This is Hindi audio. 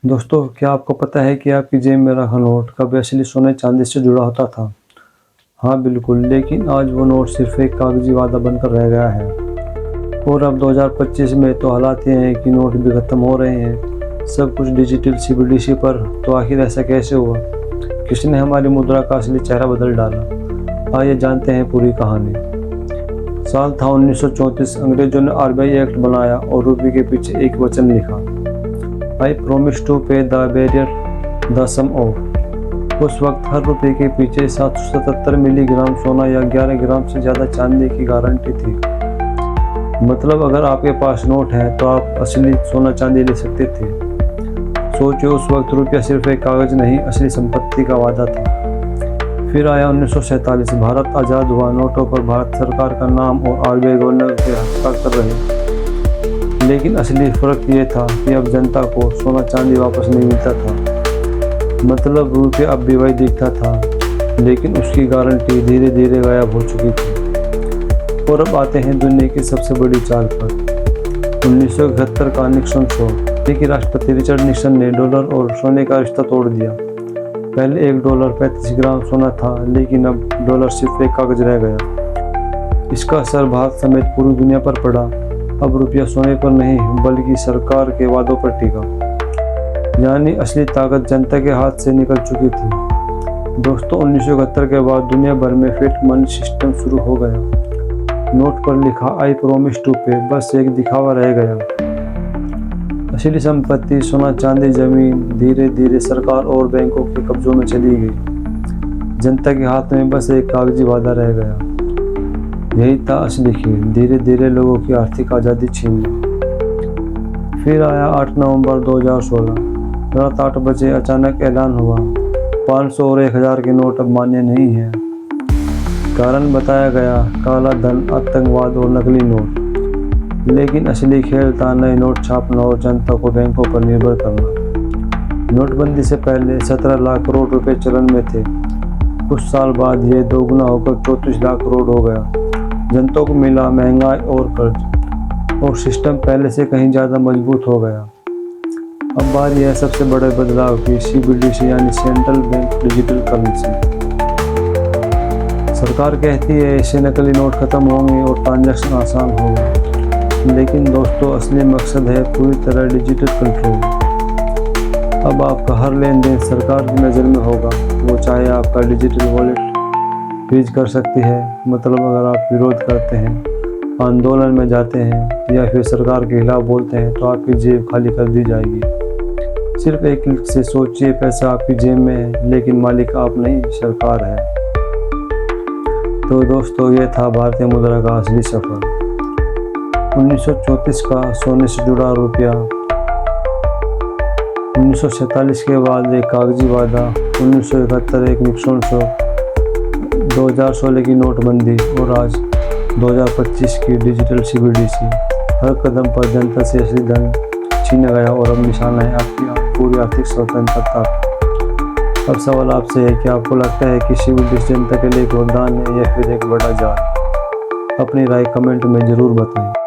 दोस्तों, क्या आपको पता है कि आपकी जेब में रखा नोट कभी असली सोने चांदी से जुड़ा होता था? हाँ बिल्कुल, लेकिन आज वो नोट सिर्फ एक कागजी वादा बनकर रह गया है। और अब 2025 में तो हालात ये हैं कि नोट भी खत्म हो रहे हैं, सब कुछ डिजिटल CBDC पर। तो आखिर ऐसा कैसे हुआ? किसने हमारी मुद्रा का असली चेहरा बदल डाला? आइए जानते हैं पूरी कहानी। साल था 1934। अंग्रेजों ने RBI एक्ट बनाया और रुपये के पीछे एक वचन लिखा, I promise to pay the bearer the sum of। उस वक्त हर रुपये के पीछे 777 मिलीग्राम सोना या 11 ग्राम से ज़्यादा चांदी की गारंटी थी। मतलब अगर आपके पास नोट है तो आप असली सोना चांदी ले सकते थे। सोचिए, उस वक्त रुपया सिर्फ एक कागज़ नहीं, असली संपत्ति का वादा था। फिर आया 1947। भारत आज़ाद हुआ। नोटों पर भारत सरकार का नाम और RBI गवर्नर के हस्ताक्षर रहे। लेकिन असली फ़र्क ये था कि अब जनता को सोना चांदी वापस नहीं मिलता था। मतलब रुपया अब भी वही दिखता था, लेकिन उसकी गारंटी धीरे धीरे गायब हो चुकी थी। और अब आते हैं दुनिया की सबसे बड़ी चाल पर। 1971 का निक्सन शो। अमेरिकी राष्ट्रपति रिचर्ड निक्सन ने डॉलर और सोने का रिश्ता तोड़ दिया। पहले $1 35 ग्राम सोना था, लेकिन अब डॉलर सिर्फ एक कागज रह गया। इसका असर भारत समेत पूरी दुनिया पर पड़ा। अब रुपया सोने पर नहीं, बल्कि सरकार के वादों पर टिका। यानी असली ताकत जनता के हाथ से निकल चुकी थी। दोस्तों, 1971 के बाद दुनिया भर में फिएट मनी सिस्टम शुरू हो गया। नोट पर लिखा I promise to pay बस एक दिखावा रह गया। असली संपत्ति सोना चांदी जमीन धीरे धीरे सरकार और बैंकों के कब्जों में चली गई। जनता के हाथ में बस एक कागजी वादा रह गया। यही था असली खेल, धीरे धीरे लोगों की आर्थिक आज़ादी छीन ली। फिर आया 8 नवंबर 2016। रात 8 बजे अचानक ऐलान हुआ, 500 और 1000 के नोट अब मान्य नहीं हैं। कारण बताया गया, काला धन, आतंकवाद और नकली नोट। लेकिन असली खेल था नए नोट छापना और जनता को बैंकों पर निर्भर करना। नोटबंदी से पहले 17 लाख करोड़ रुपए चलन में थे। कुछ साल बाद ये दोगुना होकर 34 लाख करोड़ हो गया। जनता को मिला महंगाई और कर्ज, और सिस्टम पहले से कहीं ज़्यादा मजबूत हो गया। अब बारी है सबसे बड़े बदलाव की, CBDC यानी सेंट्रल बैंक डिजिटल करेंसी। सरकार कहती है इससे नकली नोट खत्म होंगे और ट्रांजैक्शन आसान होगा। लेकिन दोस्तों, असली मकसद है पूरी तरह डिजिटल कंट्रोल। अब आपका हर लेन देन सरकार की नज़र में होगा। वो चाहे आपका डिजिटल वॉलेट फ्रीज कर सकती है। मतलब अगर आप विरोध करते हैं, आंदोलन में जाते हैं या फिर सरकार के खिलाफ बोलते हैं तो आपकी जेब खाली कर दी जाएगी। सिर्फ एक क्लिक से। सोचिए, पैसा आपकी जेब में है, लेकिन मालिक आप नहीं, सरकार है। तो दोस्तों, ये था भारतीय मुद्रा का असली सफर। 1934 का सोने से जुड़ा रुपया, 1947 के बाद एक कागजी वादा, 1971 एक निक्सन शो, 2016 की नोटबंदी और आज 2025 की डिजिटल CBDC। हर कदम पर जनता से असली धन छीना गया और अब निशाना है आपकी पूरी आर्थिक स्वतंत्रता। अब सवाल आपसे है कि आपको लगता है कि CBDC जनता के लिए एक वरदान है या फिर एक बड़ा जाल? अपनी राय कमेंट में ज़रूर बताएं।